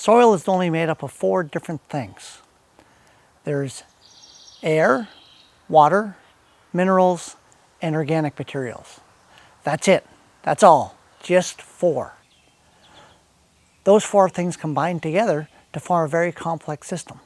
soil is only made up of 4 different things. There's air, water, minerals, and organic materials. That's it. That's all. Just 4. Those 4 things combine together to form a very complex system.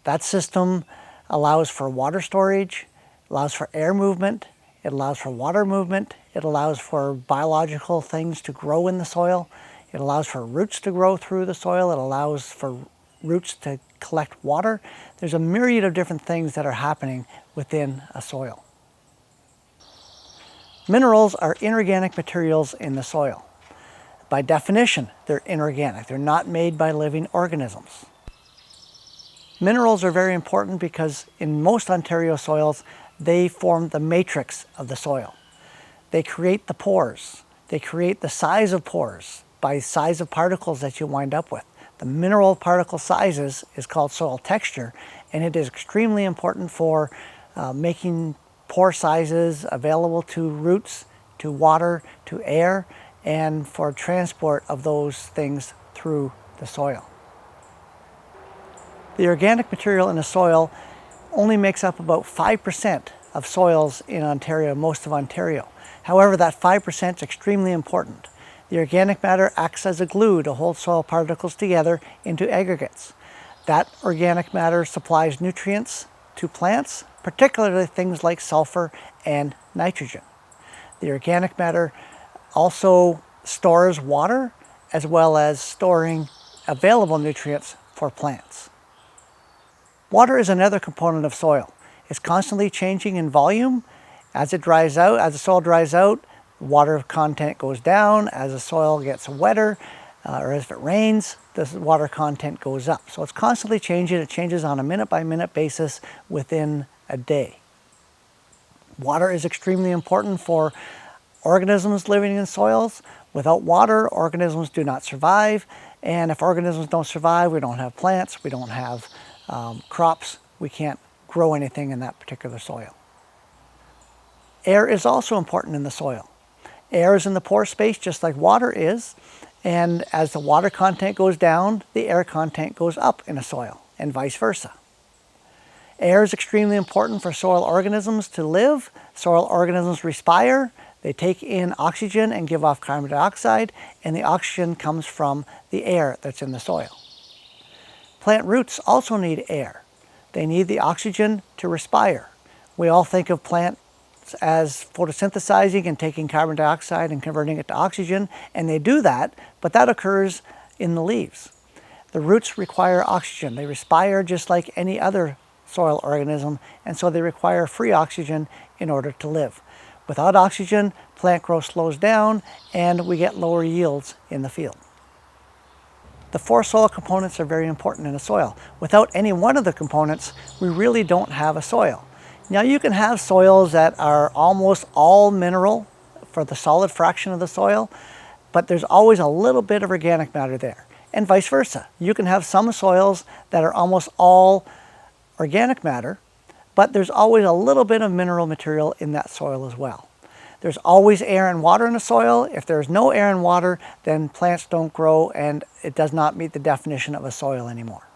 That system allows for water storage, allows for air movement, it allows for water movement, it allows for biological things to grow in the soil, it allows for roots to grow through the soil, it allows for roots to collect water. There's a myriad of different things that are happening within a soil. Minerals are inorganic materials in the soil. By definition, they're inorganic. They're not made by living organisms. Minerals are very important because in most Ontario soils, they form the matrix of the soil. They create the pores. They create the size of pores by size of particles that you wind up with. The mineral particle sizes is called soil texture, and it is extremely important for making pore sizes available to roots, to water, to air, and for transport of those things through the soil. The organic material in the soil only makes up about 5% of soils in Ontario, most of Ontario. However, that 5% is extremely important. The organic matter acts as a glue to hold soil particles together into aggregates. That organic matter supplies nutrients to plants, particularly things like sulfur and nitrogen. The organic matter also stores water as well as storing available nutrients for plants. Water is another component of soil. It's constantly changing in volume. As it dries out, as the soil dries out, water content goes down. As the soil gets wetter, or if it rains, the water content goes up. So it's constantly changing. It changes on a minute-by-minute basis within a day. Water is extremely important for organisms living in soils. Without water, organisms do not survive. And if organisms don't survive, we don't have plants, we don't have crops, we can't grow anything in that particular soil. Air is also important in the soil. Air is in the pore space just like water is, and as the water content goes down, the air content goes up in a soil, and vice versa. Air is extremely important for soil organisms to live. Soil organisms respire. They take in oxygen and give off carbon dioxide, and the oxygen comes from the air that's in the soil. Plant roots also need air. They need the oxygen to respire. We all think of plants as photosynthesizing and taking carbon dioxide and converting it to oxygen, and they do that, but that occurs in the leaves. The roots require oxygen. They respire just like any other soil organism, and so they require free oxygen in order to live. Without oxygen, plant growth slows down and we get lower yields in the field. The 4 soil components are very important in a soil. Without any one of the components, we really don't have a soil. Now you can have soils that are almost all mineral for the solid fraction of the soil, but there's always a little bit of organic matter there, and vice versa. You can have some soils that are almost all organic matter, but there's always a little bit of mineral material in that soil as well. There's always air and water in the soil. If there's no air and water, then plants don't grow and it does not meet the definition of a soil anymore.